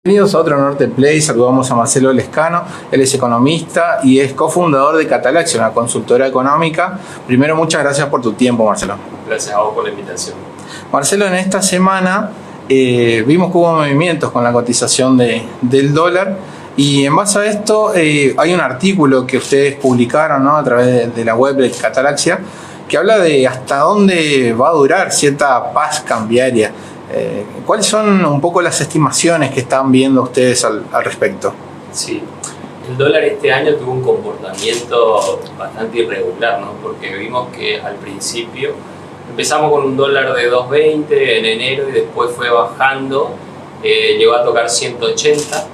Bienvenidos a otro Norte Play. Saludamos a Marcelo Lescano. Él es economista y es cofundador de Catalaxia, una consultora económica. Primero, muchas gracias por tu tiempo, Marcelo. Gracias a vos por la invitación. Marcelo, en esta semana vimos que hubo movimientos con la cotización del dólar, y en base a esto hay un artículo que ustedes publicaron, ¿no?, a través de la web de Catalaxia, que habla de hasta dónde va a durar cierta paz cambiaria. ¿Cuáles son un poco las estimaciones que están viendo ustedes al respecto? Sí, el dólar este año tuvo un comportamiento bastante irregular, ¿no? Porque vimos que al principio empezamos con un dólar de 2.20 en enero y después fue bajando, llegó a tocar 180,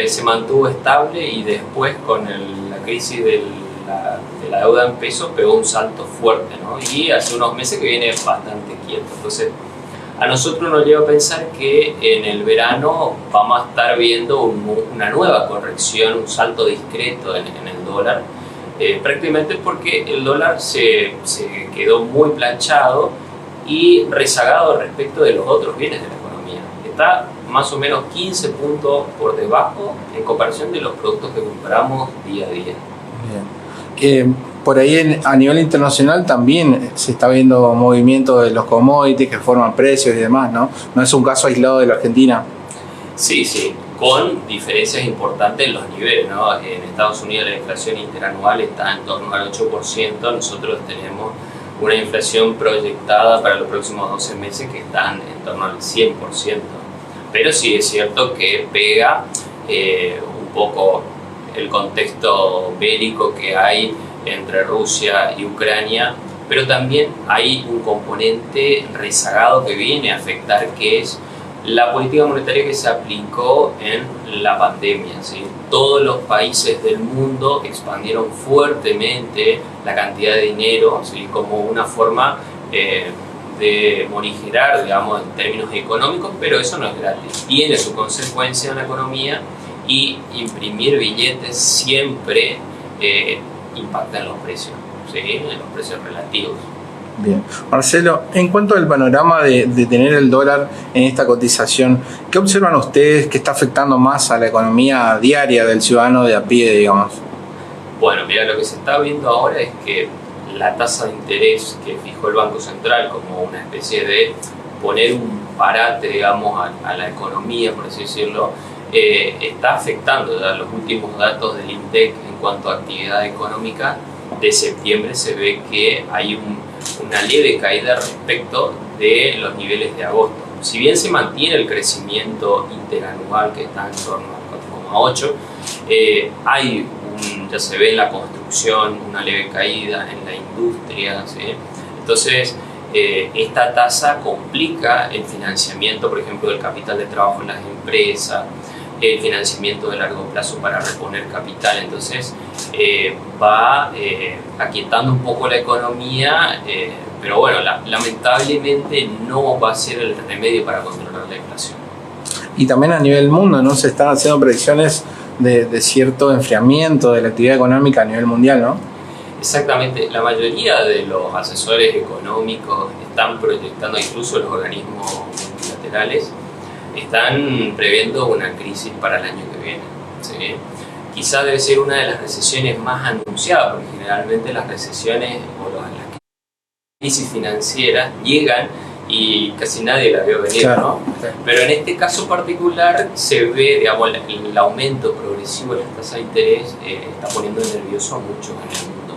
se mantuvo estable y después con la crisis de la deuda en pesos pegó un salto fuerte, ¿no? Y hace unos meses que viene bastante quieto. Entonces, a nosotros nos lleva a pensar que en el verano vamos a estar viendo una nueva corrección, un salto discreto en el dólar, prácticamente porque el dólar se quedó muy planchado y rezagado respecto de los otros bienes de la economía. Está más o menos 15 puntos por debajo en comparación de los productos que compramos día a día. Bien. Por ahí a nivel internacional también se está viendo movimiento de los commodities que forman precios y demás, ¿no? No es un caso aislado de la Argentina. Sí, con diferencias importantes en los niveles, ¿no? En Estados Unidos la inflación interanual está en torno al 8%, nosotros tenemos una inflación proyectada para los próximos 12 meses que están en torno al 100%. Pero sí es cierto que pega un poco el contexto bélico que hay entre Rusia y Ucrania, pero también hay un componente rezagado que viene a afectar, que es la política monetaria que se aplicó en la pandemia, ¿sí? Todos los países del mundo expandieron fuertemente la cantidad de dinero, ¿sí?, como una forma de morigerar, digamos, en términos económicos, pero eso no es gratis, tiene su consecuencia en la economía, y imprimir billetes siempre impacta en los precios, ¿sí?, en los precios relativos. Bien. Marcelo, en cuanto al panorama de tener el dólar en esta cotización, ¿qué observan ustedes que está afectando más a la economía diaria del ciudadano de a pie, digamos? Bueno, mira, lo que se está viendo ahora es que la tasa de interés que fijó el Banco Central como una especie de poner un parate, digamos, a la economía, por así decirlo, está afectando. Ya los últimos datos del INDEC en cuanto a actividad económica de septiembre se ve que hay una leve caída respecto de los niveles de agosto. Si bien se mantiene el crecimiento interanual que está en torno al 4,8, ya se ve en la construcción una leve caída, en la industria, ¿sí? Entonces, esta tasa complica el financiamiento, por ejemplo, del capital de trabajo en las empresas, el financiamiento de largo plazo para reponer capital. Entonces va aquietando un poco la economía, pero bueno, lamentablemente no va a ser el remedio para controlar la inflación. Y también a nivel mundo, ¿no?, se están haciendo predicciones de cierto enfriamiento de la actividad económica a nivel mundial, ¿no? Exactamente, la mayoría de los asesores económicos están proyectando, incluso los organismos multilaterales, están previendo una crisis para el año que viene, ¿sí? Quizá debe ser una de las recesiones más anunciadas, porque generalmente las recesiones o las crisis financieras llegan y casi nadie las vio venir, claro, ¿no? Claro. Pero en este caso particular se ve, digamos, el aumento progresivo de las tasas de interés está poniendo nervioso a muchos en el mundo.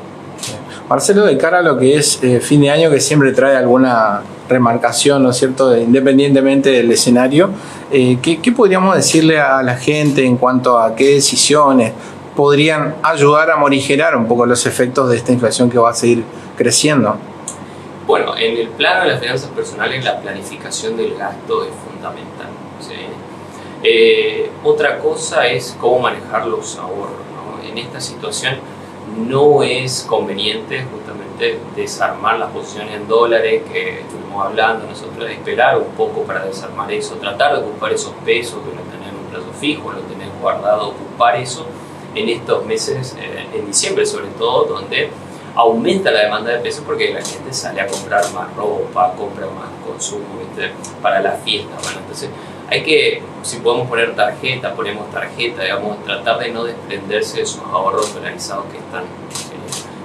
Marcelo, de cara a lo que es fin de año, que siempre trae alguna remarcación, ¿no es cierto?, independientemente del escenario, ¿qué podríamos decirle a la gente en cuanto a qué decisiones podrían ayudar a morigerar un poco los efectos de esta inflación que va a seguir creciendo? Bueno, en el plano de las finanzas personales, la planificación del gasto es fundamental, ¿sí? Otra cosa es cómo manejar los ahorros, ¿no? En esta situación no es conveniente justamente desarmar las posiciones en dólares que estuvimos hablando nosotros, esperar un poco para desarmar eso, tratar de ocupar esos pesos que lo tenés en un plazo fijo, lo tenés guardado, ocupar eso en estos meses, en diciembre sobre todo, donde aumenta la demanda de pesos porque la gente sale a comprar más ropa, compra más consumo, ¿viste?, para la fiesta. Bueno, entonces hay que, si podemos poner tarjeta, ponemos tarjeta, digamos, tratar de no desprenderse de sus ahorros dolarizados que están,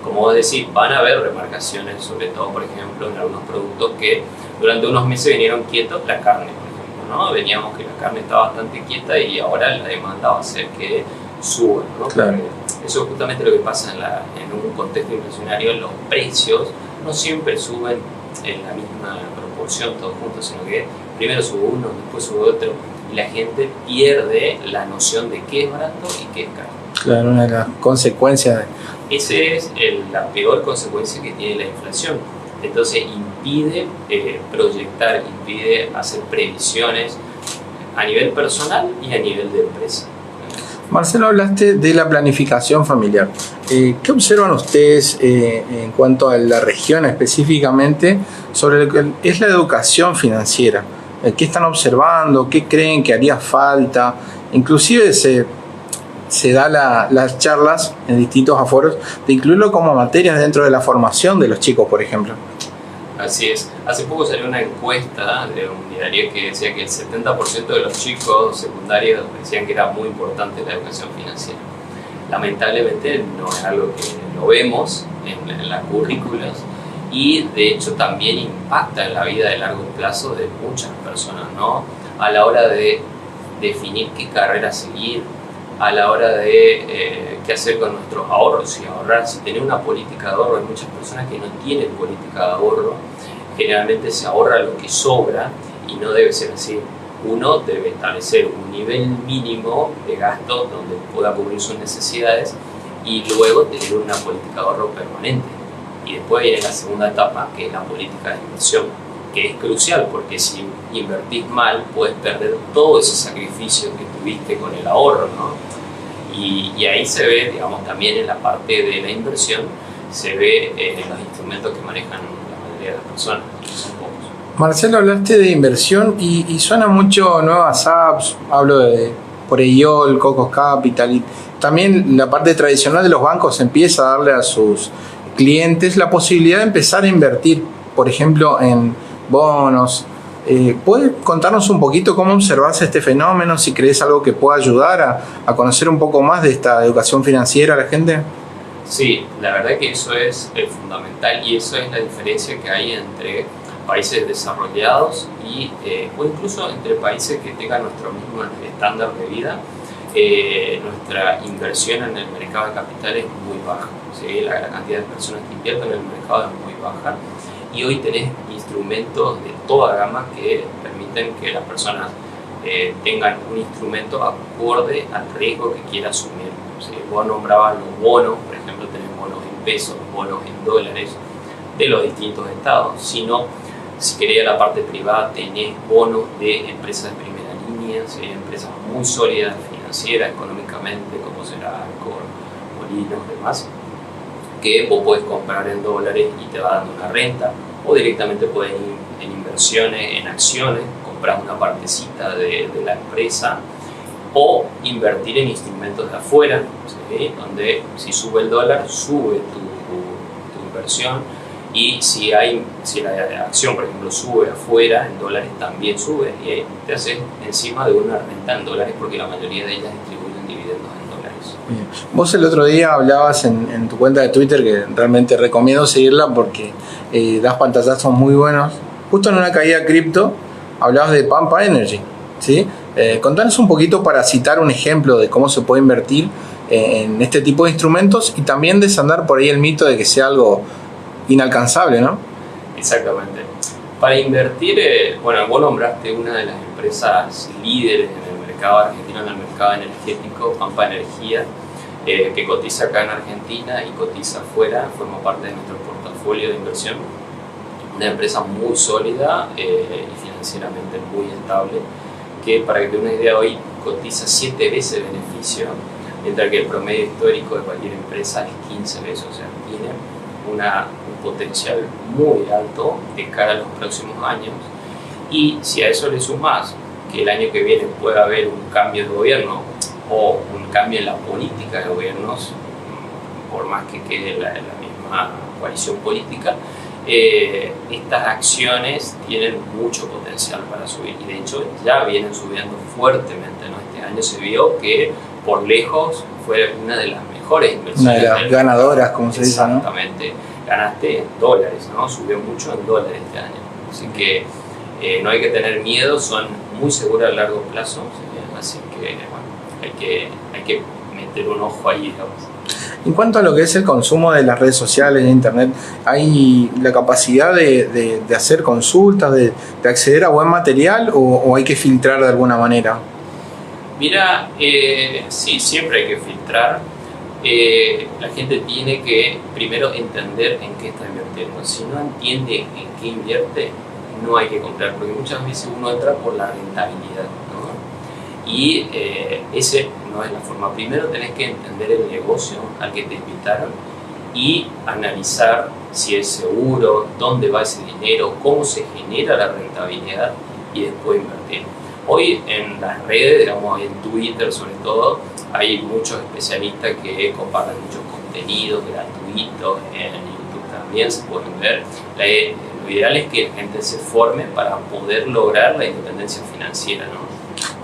como vos decís, van a haber remarcaciones, sobre todo, por ejemplo, en algunos productos que durante unos meses vinieron quietos, la carne, por ejemplo, ¿no? Veníamos que la carne estaba bastante quieta y ahora la demanda va a hacer que suba, ¿no? Claro. Eso es justamente lo que pasa en un contexto inflacionario. Los precios no siempre suben en la misma proporción todos juntos, sino que primero sube uno, después sube otro, y la gente pierde la noción de qué es barato y qué es caro. Claro, una de las consecuencias. Esa es la peor consecuencia que tiene la inflación. Entonces impide proyectar, impide hacer previsiones a nivel personal y a nivel de empresa. Marcelo, hablaste de la planificación familiar. ¿Qué observan ustedes en cuanto a la región específicamente sobre lo que es la educación financiera? ¿Qué están observando? ¿Qué creen que haría falta? Inclusive se da las charlas en distintos aforos de incluirlo como materias dentro de la formación de los chicos, por ejemplo. Así es. Hace poco salió una encuesta de un diario que decía que el 70% de los chicos secundarios decían que era muy importante la educación financiera. Lamentablemente no es algo que lo vemos en las currículas y de hecho también impacta en la vida de largo plazo de muchas personas, ¿no? A la hora de definir qué carrera seguir, a la hora de qué hacer con nuestros ahorros, si ahorrar, si tener una política de ahorro. Hay muchas personas que no tienen política de ahorro, generalmente se ahorra lo que sobra y no debe ser así. Uno debe establecer un nivel mínimo de gastos donde pueda cubrir sus necesidades y luego tener una política de ahorro permanente. Y después viene la segunda etapa, que es la política de inversión, que es crucial porque si invertís mal puedes perder todo ese sacrificio que tuviste con el ahorro, ¿no? Y ahí se ve, digamos, también en la parte de la inversión, se ve los instrumentos que manejan la mayoría de las personas, que son pocos. Marcelo, hablaste de inversión y suena mucho nuevas apps, hablo de Poreyol, Cocos Capital, y también la parte tradicional de los bancos empieza a darle a sus clientes la posibilidad de empezar a invertir, por ejemplo, en bonos. ¿Puedes contarnos un poquito cómo observas este fenómeno? Si crees algo que pueda ayudar a conocer un poco más de esta educación financiera a la gente. Sí, la verdad que eso es fundamental y eso es la diferencia que hay entre países desarrollados o incluso entre países que tengan nuestro mismo estándar de vida. Nuestra inversión en el mercado de capital es muy baja, ¿sí? La cantidad de personas que invierten en el mercado es muy baja y hoy tenés instrumentos de toda gama que permiten que las personas tengan un instrumento acorde al riesgo que quiera asumir. ¿Sí? Vos nombrabas los bonos, por ejemplo, tenés bonos en pesos, bonos en dólares de los distintos estados, sino si quería la parte privada tenés bonos de empresas de primera línea, ¿sí? Empresas muy sólidas financieras, económicamente, como será Arcor, Molinos, demás, que vos podés comprar en dólares y te va dando una renta, o directamente podés ir en inversiones, en acciones, comprar una partecita de la empresa, o invertir en instrumentos de afuera, ¿sí? Donde si sube el dólar, sube tu inversión, y si la acción, por ejemplo, sube afuera, en dólares también sube, y ahí te haces encima de una renta en dólares porque la mayoría de ellas distribuyen dividendos en dólares. Bien. Vos el otro día hablabas en tu cuenta de Twitter, que realmente recomiendo seguirla porque das pantallazos muy buenos. Justo en una caída cripto hablabas de Pampa Energy, ¿sí? Contanos un poquito para citar un ejemplo de cómo se puede invertir en este tipo de instrumentos y también desandar por ahí el mito de que sea algo inalcanzable, ¿no? Exactamente. Para invertir, bueno, vos nombraste una de las empresas líderes en el mercado argentino, en el mercado energético, Pampa Energía, que cotiza acá en Argentina y cotiza afuera, forma parte de nuestro portafolio de inversión. Una empresa muy sólida y financieramente muy estable, que para que te des una idea, hoy cotiza 7 veces el beneficio, mientras que el promedio histórico de cualquier empresa es 15 veces, o sea, tiene un potencial muy alto de cara a los próximos años. Y si a eso le sumas que el año que viene puede haber un cambio de gobierno o un cambio en la política de gobiernos, por más que quede la misma coalición política, estas acciones tienen mucho potencial para subir y de hecho ya vienen subiendo fuertemente, ¿no? Este año se vio que por lejos fue una de las mejores inversiones. Una de las ganadoras, como se dice, ¿no? Exactamente. Ganaste en dólares, ¿no? Subió mucho en dólares este año. Así que no hay que tener miedo, son muy seguras a largo plazo. Así que, bueno, hay que meter un ojo ahí, digamos. En cuanto a lo que es el consumo de las redes sociales, de internet, ¿hay la capacidad de hacer consultas, de acceder a buen material o hay que filtrar de alguna manera? Mira, sí, siempre hay que filtrar. La gente tiene que primero entender en qué está invirtiendo. Si no entiende en qué invierte, no hay que comprar, porque muchas veces uno entra por la rentabilidad, ¿no? Y ese no es la forma. Primero tenés que entender el negocio al que te invitaron y analizar si es seguro, dónde va ese dinero, cómo se genera la rentabilidad y después invertir. Hoy en las redes, digamos en Twitter sobre todo, hay muchos especialistas que comparten muchos contenidos gratuitos, en YouTube también se pueden ver. Lo ideal es que la gente se forme para poder lograr la independencia financiera, ¿no?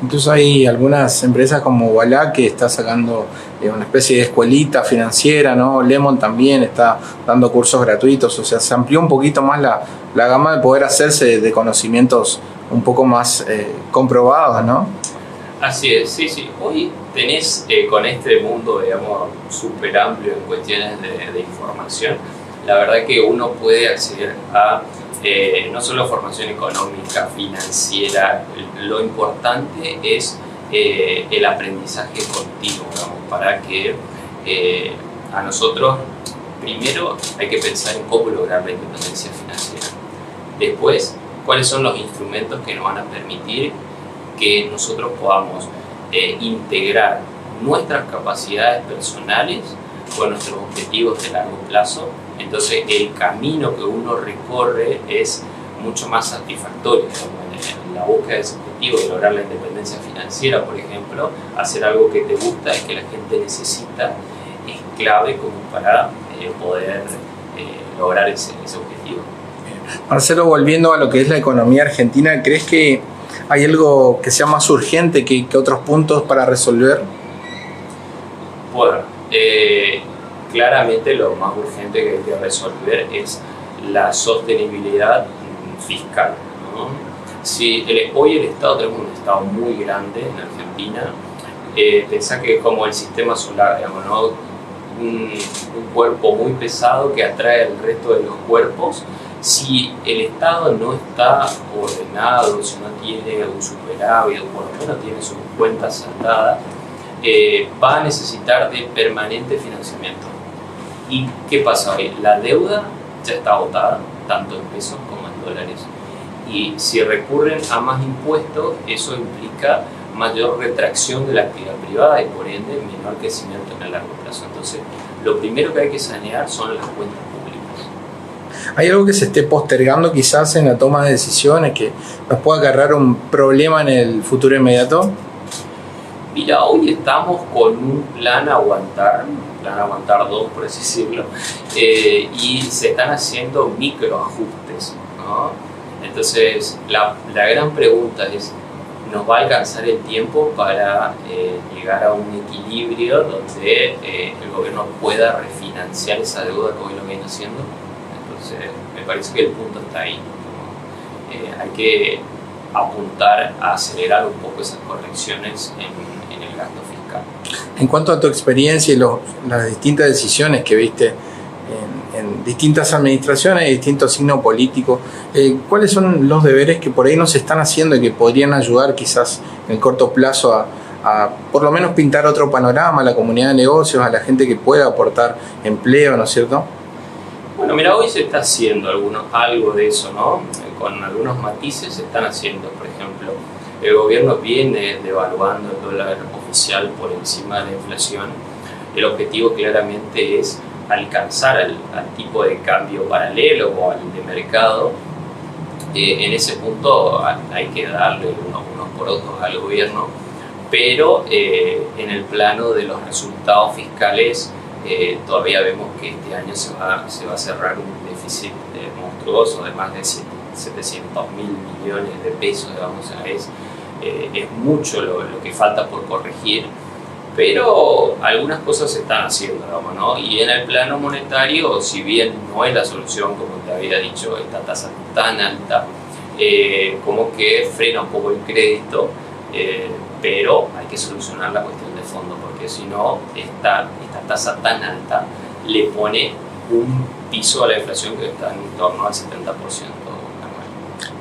Incluso hay algunas empresas como Ualá que está sacando una especie de escuelita financiera, ¿no? Lemon también está dando cursos gratuitos, o sea, se amplió un poquito más la gama de poder hacerse de conocimientos un poco más comprobados, ¿no? Así es, sí, sí. Hoy tenés con este mundo, digamos, súper amplio en cuestiones de información, la verdad que uno puede acceder a no solo formación económica, financiera, lo importante es el aprendizaje continuo, digamos, para que a nosotros, primero hay que pensar en cómo lograr la independencia financiera. Después, cuáles son los instrumentos que nos van a permitir que nosotros podamos integrar nuestras capacidades personales con nuestros objetivos de largo plazo. Entonces el camino que uno recorre es mucho más satisfactorio. En la búsqueda de ese objetivo de lograr la independencia financiera, por ejemplo, hacer algo que te gusta y que la gente necesita es clave como para poder lograr ese objetivo. Marcelo, volviendo a lo que es la economía argentina, ¿crees que hay algo que sea más urgente que otros puntos para resolver? Bueno, claramente lo más urgente que hay que resolver es la sostenibilidad fiscal, ¿no? Si hoy el Estado, tenemos un Estado muy grande en Argentina, pensá que es como el sistema solar, digamos, ¿no? un cuerpo muy pesado que atrae al resto de los cuerpos. Si el Estado no está ordenado, si no tiene un superávit o por lo menos tiene sus cuentas saldadas, va a necesitar de permanente financiamiento. ¿Y qué pasa hoy? La deuda ya está agotada, tanto en pesos como en dólares. Y si recurren a más impuestos, eso implica mayor retracción de la actividad privada y por ende menor crecimiento en el largo plazo. Entonces, lo primero que hay que sanear son las cuentas públicas. ¿Hay algo que se esté postergando quizás en la toma de decisiones que nos pueda acarrear un problema en el futuro inmediato? Mira, hoy estamos con un plan aguantar 2, por así decirlo, y se están haciendo microajustes, ¿no? Entonces, la gran pregunta es, ¿nos va a alcanzar el tiempo para llegar a un equilibrio donde el gobierno pueda refinanciar esa deuda que hoy lo viene haciendo? Entonces, me parece que el punto está ahí, ¿no? Hay que apuntar a acelerar un poco esas correcciones en el gasto fiscal. En cuanto a tu experiencia y las distintas decisiones que viste en distintas administraciones y distintos signos políticos, ¿cuáles son los deberes que por ahí no se están haciendo y que podrían ayudar quizás en el corto plazo a por lo menos pintar otro panorama a la comunidad de negocios, a la gente que pueda aportar empleo, ¿no es cierto? Bueno, mira, hoy se está haciendo algo de eso, ¿no? Con algunos matices se están haciendo. Por ejemplo, el gobierno viene devaluando el dólar oficial por encima de la inflación. El objetivo claramente es alcanzar al tipo de cambio paralelo o al de mercado. En ese punto hay que darle unos por otros al gobierno, pero en el plano de los resultados fiscales todavía vemos que este año se va a cerrar un déficit déficit monstruoso de más de 700.000 millones de pesos, digamos, es mucho lo que falta por corregir, pero algunas cosas se están haciendo, digamos, ¿no? Y en el plano monetario, si bien no es la solución, como te había dicho, esta tasa tan alta, como que frena un poco el crédito, pero hay que solucionar la cuestión de fondo, porque si no, esta tasa tan alta le pone un piso a la inflación que está en torno al 70% anual.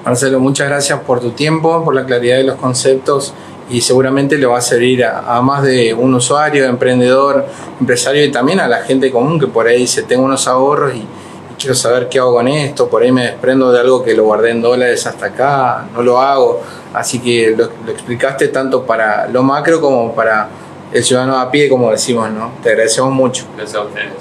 Marcelo, muchas gracias por tu tiempo, por la claridad de los conceptos, y seguramente le va a servir a más de un usuario, emprendedor, empresario, y también a la gente común que por ahí dice: tengo unos ahorros y quiero saber qué hago con esto, por ahí me desprendo de algo que lo guardé en dólares hasta acá, no lo hago. Así que lo explicaste tanto para lo macro como para el ciudadano a pie, como decimos, ¿no? Te agradecemos mucho. Gracias a ustedes.